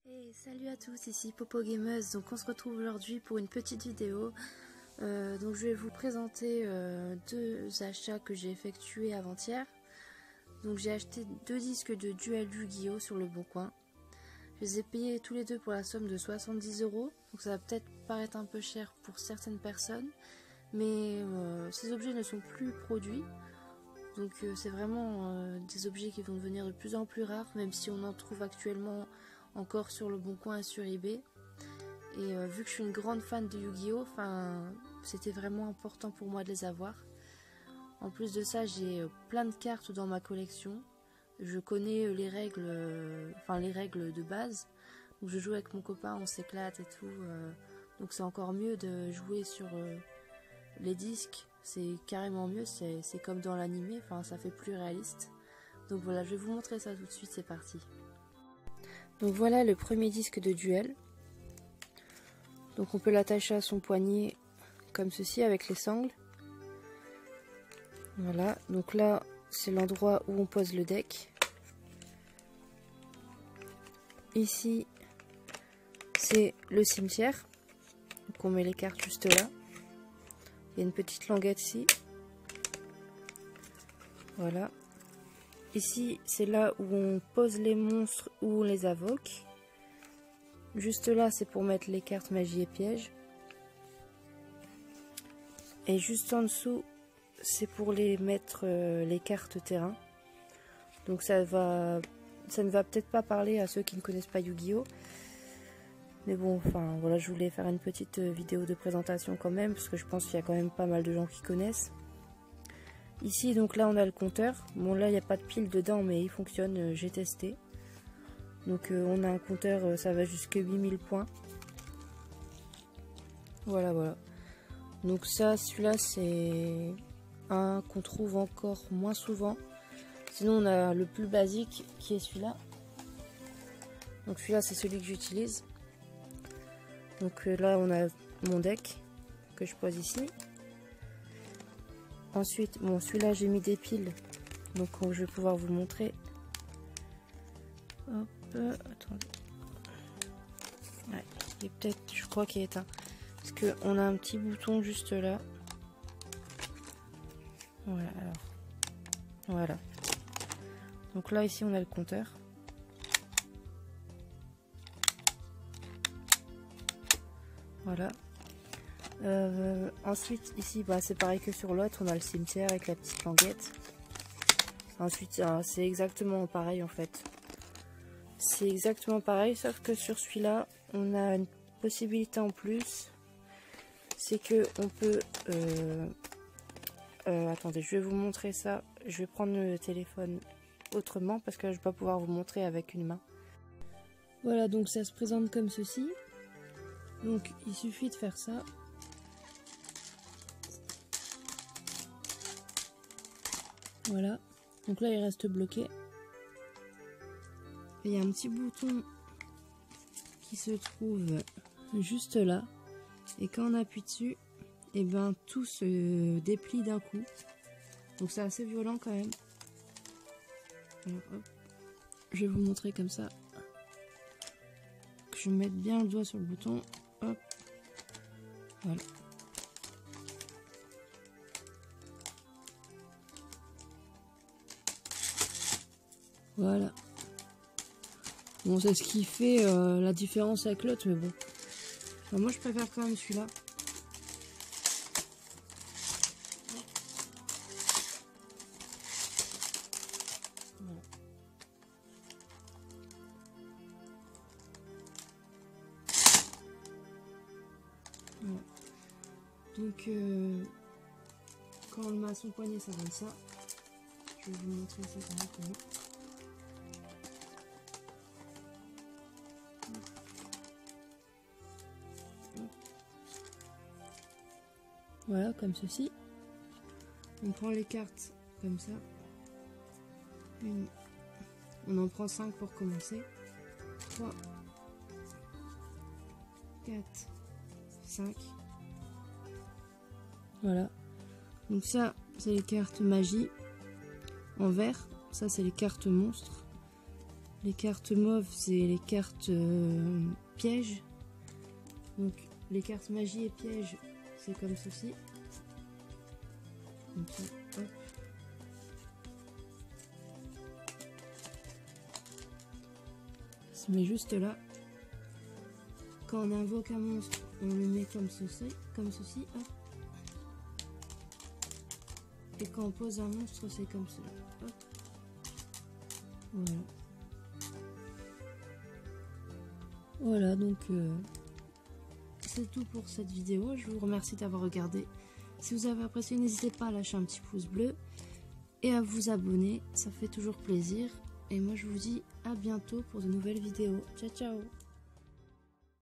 Et salut à tous, ici Popo Gameuse. Donc on se retrouve aujourd'hui pour une petite vidéo. Donc je vais vous présenter deux achats que j'ai effectués avant-hier. Donc j'ai acheté deux disques de Duel Yu-Gi-Oh sur le Bon Coin. Je les ai payés tous les deux pour la somme de 70 €. Donc ça va peut-être paraître un peu cher pour certaines personnes, mais ces objets ne sont plus produits. Donc c'est vraiment des objets qui vont devenir de plus en plus rares, même si on en trouve actuellement encore sur le Bon Coin et sur eBay. Et vu que je suis une grande fan de Yu-Gi-Oh, c'était vraiment important pour moi de les avoir. En plus de ça, j'ai plein de cartes dans ma collection. Je connais les règles de base. Donc je joue avec mon copain, on s'éclate et tout. Donc c'est encore mieux de jouer sur les disques. C'est carrément mieux, c'est comme dans l'animé, ça fait plus réaliste. Donc voilà, je vais vous montrer ça tout de suite, c'est parti. Donc voilà le premier disque de Duel. Donc on peut l'attacher à son poignet comme ceci avec les sangles. Voilà, donc là c'est l'endroit où on pose le deck. Ici c'est le cimetière. Donc on met les cartes juste là. Il y a une petite languette ici. Voilà. Ici c'est là où on pose les monstres ou on les invoque. Juste là c'est pour mettre les cartes magie et piège. Et juste en dessous c'est pour les mettre les cartes terrain. Donc ça ne va peut-être pas parler à ceux qui ne connaissent pas Yu-Gi-Oh! Mais bon, voilà, je voulais faire une petite vidéo de présentation quand même, parce que je pense qu'il y a quand même pas mal de gens qui connaissent. Ici, donc là, on a le compteur. Bon, là, il n'y a pas de pile dedans, mais il fonctionne, j'ai testé. Donc, on a un compteur, ça va jusqu'à 8000 points. Voilà, voilà. Donc ça, celui-là, c'est un qu'on trouve encore moins souvent. Sinon, on a le plus basique, qui est celui-là. Donc celui-là, c'est celui que j'utilise. Donc là, on a mon deck que je pose ici. Ensuite, bon, celui-là, j'ai mis des piles. Donc je vais pouvoir vous montrer. Hop, attendez. Ouais, il est peut-être, je crois qu'il est éteint. Parce qu'on a un petit bouton juste là. Voilà, alors. Voilà. Donc là, ici, on a le compteur. Voilà. Ensuite, ici, c'est pareil que sur l'autre. On a le cimetière avec la petite languette. Ensuite, c'est exactement pareil en fait. C'est exactement pareil, sauf que sur celui-là, on a une possibilité en plus. C'est que on peut... attendez, je vais vous montrer ça. Je vais prendre le téléphone autrement parce que je ne vais pas pouvoir vous montrer avec une main. Voilà, donc ça se présente comme ceci. Donc il suffit de faire ça. Voilà. Donc là il reste bloqué. Et il y a un petit bouton qui se trouve juste là. Et quand on appuie dessus, et tout se déplie d'un coup. Donc c'est assez violent quand même. Alors, hop. Je vais vous montrer comme ça. Que je mette bien le doigt sur le bouton. Hop. Voilà. Voilà. Bon, c'est ce qui fait la différence avec l'autre, mais bon. Enfin, moi, je préfère quand même celui-là. Voilà. Voilà. Donc, quand on le met à son poignet, ça donne ça. Je vais vous montrer ça directement. Voilà, comme ceci. On prend les cartes comme ça. On en prend 5 pour commencer. 3, 4, 5. Voilà. Donc ça, c'est les cartes magie en vert. Ça, c'est les cartes monstres. Les cartes mauves, c'est les cartes pièges. Donc les cartes magie et pièges, c'est comme ceci. Donc, hop. Se met juste là. Quand on invoque un monstre, on le met comme ceci, hop. Et quand on pose un monstre, c'est comme cela, hop. Voilà. Voilà, donc c'est tout pour cette vidéo. Je vous remercie d'avoir regardé. Si vous avez apprécié, n'hésitez pas à lâcher un petit pouce bleu et à vous abonner, ça fait toujours plaisir. Et moi je vous dis à bientôt pour de nouvelles vidéos. Ciao ciao.